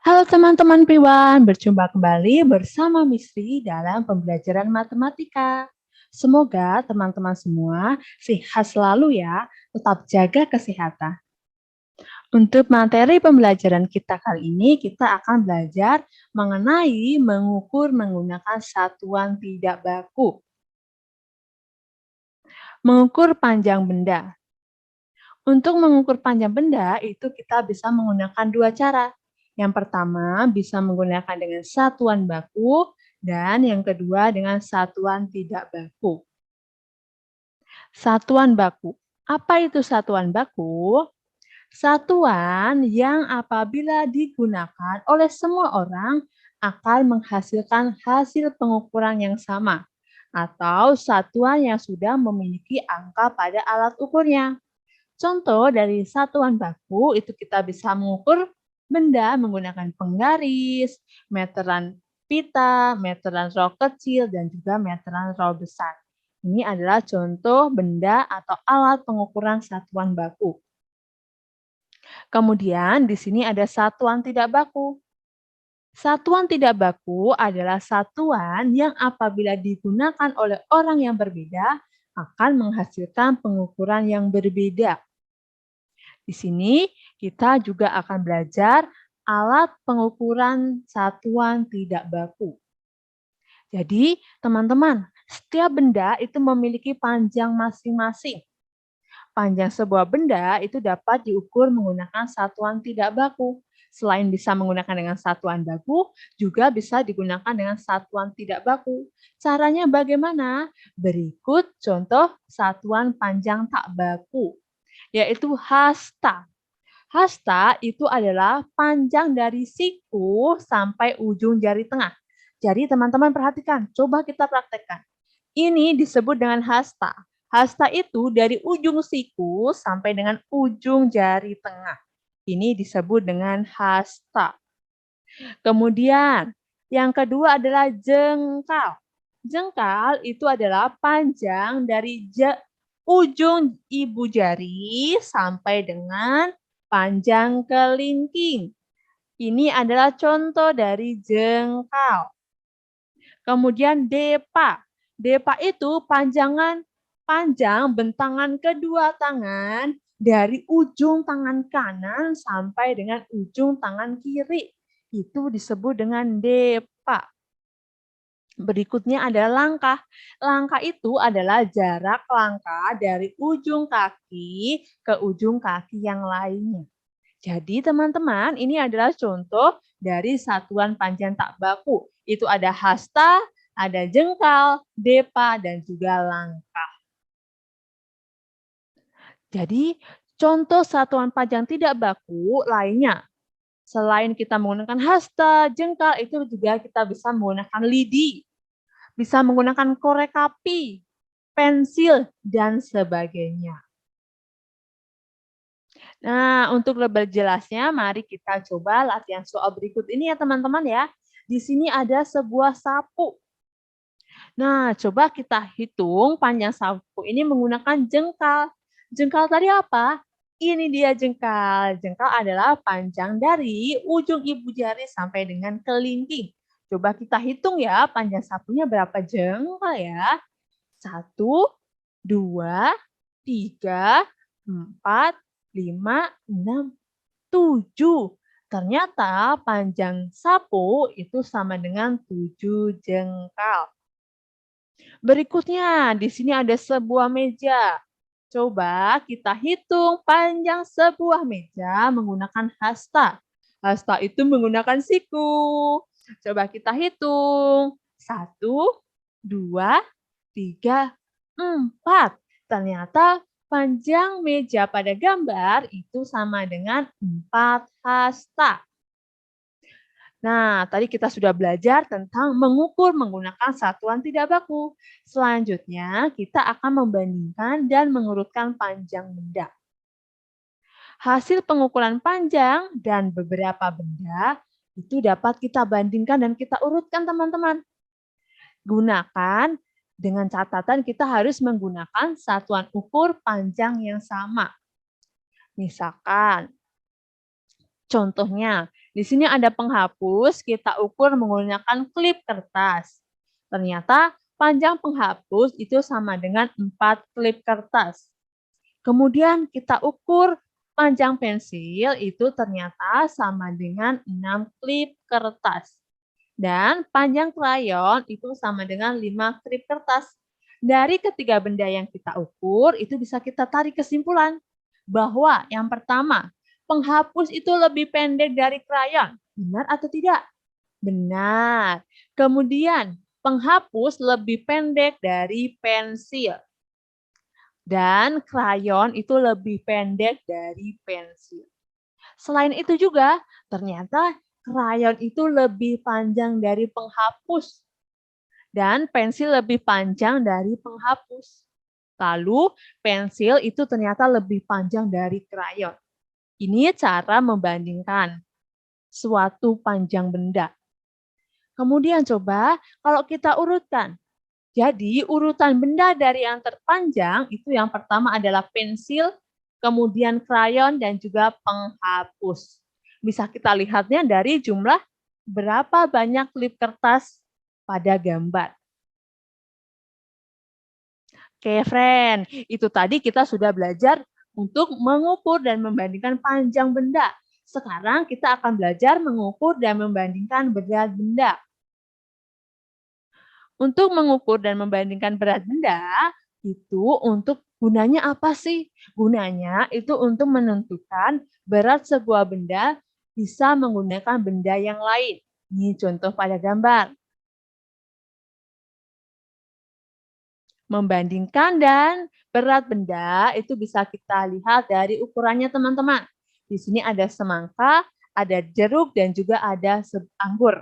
Halo teman-teman Piwan, berjumpa kembali bersama Misri dalam pembelajaran matematika. Semoga teman-teman semua sehat selalu ya, tetap jaga kesehatan. Untuk materi pembelajaran kita kali ini, kita akan belajar mengenai mengukur menggunakan satuan tidak baku. Mengukur panjang benda. Untuk mengukur panjang benda, itu kita bisa menggunakan dua cara. Yang pertama, bisa menggunakan dengan satuan baku, dan yang kedua dengan satuan tidak baku. Satuan baku. Apa itu satuan baku? Satuan yang apabila digunakan oleh semua orang akan menghasilkan hasil pengukuran yang sama, atau satuan yang sudah memiliki angka pada alat ukurnya. Contoh dari satuan baku itu kita bisa mengukur benda menggunakan penggaris, meteran pita, meteran roll kecil, dan juga meteran roll besar. Ini adalah contoh benda atau alat pengukuran satuan baku. Kemudian di sini ada satuan tidak baku. Satuan tidak baku adalah satuan yang apabila digunakan oleh orang yang berbeda akan menghasilkan pengukuran yang berbeda. Di sini kita juga akan belajar alat pengukuran satuan tidak baku. Jadi, teman-teman, setiap benda itu memiliki panjang masing-masing. Panjang sebuah benda itu dapat diukur menggunakan satuan tidak baku. Selain bisa menggunakan dengan satuan baku, juga bisa digunakan dengan satuan tidak baku. Caranya bagaimana? Berikut contoh satuan panjang tak baku, yaitu hasta. Hasta itu adalah panjang dari siku sampai ujung jari tengah. Jadi teman-teman perhatikan, coba kita praktekkan. Ini disebut dengan hasta. Hasta itu dari ujung siku sampai dengan ujung jari tengah. Ini disebut dengan hasta. Kemudian, yang kedua adalah jengkal. Jengkal itu adalah panjang dari ujung ibu jari sampai dengan panjang kelingking. Ini adalah contoh dari jengkal. Kemudian depa. Depa itu panjang bentangan kedua tangan dari ujung tangan kanan sampai dengan ujung tangan kiri. Itu disebut dengan depa. Berikutnya adalah langkah. Langkah itu adalah jarak langkah dari ujung kaki ke ujung kaki yang lainnya. Jadi teman-teman, ini adalah contoh dari satuan panjang tak baku. Itu ada hasta, ada jengkal, depa, dan juga langkah. Jadi contoh satuan panjang tidak baku lainnya. Selain kita menggunakan hasta, jengkal, itu juga kita bisa menggunakan lidi. Bisa menggunakan korek api, pensil, dan sebagainya. Nah, untuk lebih jelasnya, mari kita coba latihan soal berikut ini ya teman-teman ya. Di sini ada sebuah sapu. Nah, coba kita hitung panjang sapu ini menggunakan jengkal. Jengkal tadi apa? Ini dia jengkal. Jengkal adalah panjang dari ujung ibu jari sampai dengan kelingking. Coba kita hitung ya, panjang sapunya berapa jengkal ya. 1, 2, 3, 4, 5, 6, 7. Ternyata panjang sapu itu sama dengan 7 jengkal. Berikutnya, di sini ada sebuah meja. Coba kita hitung panjang sebuah meja menggunakan hasta. Hasta itu menggunakan siku. Coba kita hitung. 1, 2, 3, 4. Ternyata panjang meja pada gambar itu sama dengan 4 hasta. Nah, tadi kita sudah belajar tentang mengukur menggunakan satuan tidak baku. Selanjutnya, kita akan membandingkan dan mengurutkan panjang benda. Hasil pengukuran panjang dan beberapa benda itu dapat kita bandingkan dan kita urutkan, teman-teman. Gunakan dengan catatan kita harus menggunakan satuan ukur panjang yang sama. Misalkan, contohnya, Di sini ada penghapus, kita ukur menggunakan klip kertas. Ternyata panjang penghapus itu sama dengan 4 klip kertas. Kemudian kita ukur panjang pensil itu ternyata sama dengan 6 klip kertas. Dan panjang krayon itu sama dengan 5 klip kertas. Dari ketiga benda yang kita ukur, itu bisa kita tarik kesimpulan bahwa yang pertama, penghapus itu lebih pendek dari krayon. Benar atau tidak? Benar. Kemudian, penghapus lebih pendek dari pensil. Dan krayon itu lebih pendek dari pensil. Selain itu juga, ternyata krayon itu lebih panjang dari penghapus. Dan pensil lebih panjang dari penghapus. Lalu, pensil itu ternyata lebih panjang dari krayon. Ini cara membandingkan suatu panjang benda. Kemudian coba kalau kita urutkan. Jadi urutan benda dari yang terpanjang itu yang pertama adalah pensil, kemudian krayon, dan juga penghapus. Bisa kita lihatnya dari jumlah berapa banyak klip kertas pada gambar. Oke, friend. Itu tadi kita sudah belajar untuk mengukur dan membandingkan panjang benda. Sekarang kita akan belajar mengukur dan membandingkan berat benda. Untuk mengukur dan membandingkan berat benda, itu untuk gunanya apa sih? Gunanya itu untuk menentukan berat sebuah benda bisa menggunakan benda yang lain. Ini contoh pada gambar. Membandingkan dan berat benda itu bisa kita lihat dari ukurannya teman-teman. Di sini ada semangka, ada jeruk, dan juga ada anggur.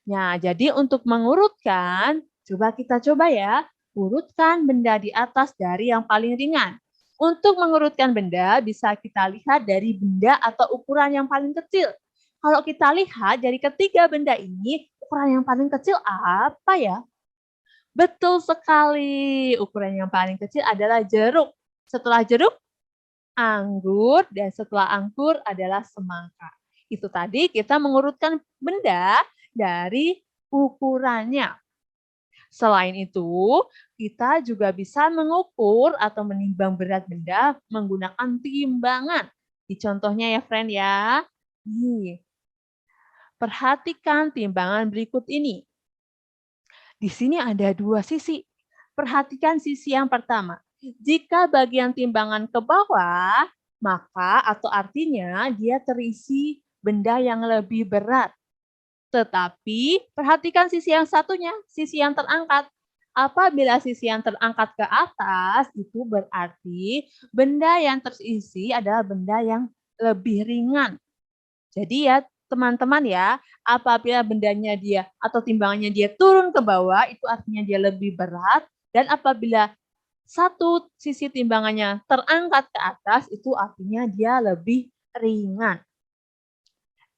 Nah, jadi untuk mengurutkan, kita coba ya, urutkan benda di atas dari yang paling ringan. Untuk mengurutkan benda, bisa kita lihat dari benda atau ukuran yang paling kecil. Kalau kita lihat dari ketiga benda ini, ukuran yang paling kecil apa ya? Betul sekali, ukuran yang paling kecil adalah jeruk. Setelah jeruk, anggur, dan setelah anggur adalah semangka. Itu tadi kita mengurutkan benda dari ukurannya. Selain itu, kita juga bisa mengukur atau menimbang berat benda menggunakan timbangan. Di contohnya ya, friend ya. Nih, perhatikan timbangan berikut ini. Di sini ada dua sisi. Perhatikan sisi yang pertama. Jika bagian timbangan ke bawah, maka atau artinya dia terisi benda yang lebih berat. Tetapi perhatikan sisi yang satunya, sisi yang terangkat. Apabila sisi yang terangkat ke atas, itu berarti benda yang terisi adalah benda yang lebih ringan. Jadi ya teman-teman ya, apabila bendanya dia atau timbangannya dia turun ke bawah, itu artinya dia lebih berat. Dan apabila satu sisi timbangannya terangkat ke atas, itu artinya dia lebih ringan.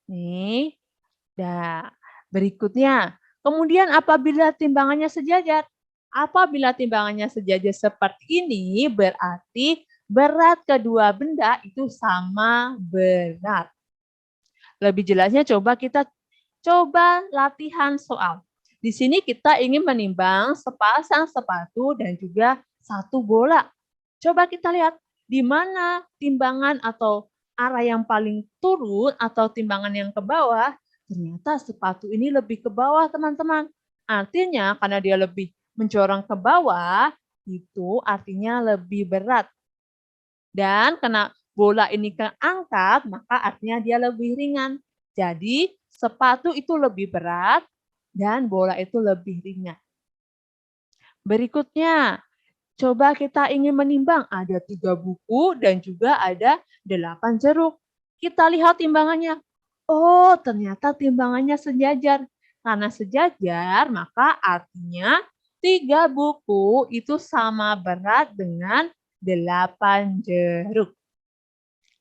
Nih, nah, berikutnya, kemudian apabila timbangannya sejajar. Apabila timbangannya sejajar seperti ini, berarti berat kedua benda itu sama berat. Lebih jelasnya kita coba latihan soal. Di sini kita ingin menimbang sepasang sepatu dan juga satu bola. Coba kita lihat di mana timbangan atau arah yang paling turun atau timbangan yang ke bawah, ternyata sepatu ini lebih ke bawah, teman-teman. Artinya karena dia lebih mencorong ke bawah, itu artinya lebih berat. Dan karena bola ini keangkat, maka artinya dia lebih ringan. Jadi sepatu itu lebih berat dan bola itu lebih ringan. Berikutnya, coba kita ingin menimbang, ada 3 buku dan juga ada 8 jeruk. Kita lihat timbangannya. Oh, ternyata timbangannya sejajar. Karena sejajar, maka artinya 3 buku itu sama berat dengan 8 jeruk.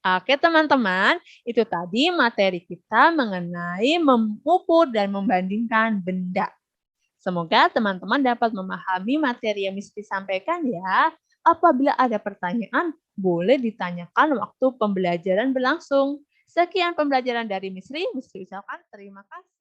Oke teman-teman, itu tadi materi kita mengenai mengukur dan membandingkan benda. Semoga teman-teman dapat memahami materi yang Miss sampaikan ya. Apabila ada pertanyaan, boleh ditanyakan waktu pembelajaran berlangsung. Sekian pembelajaran dari Misri ucapkan terima kasih.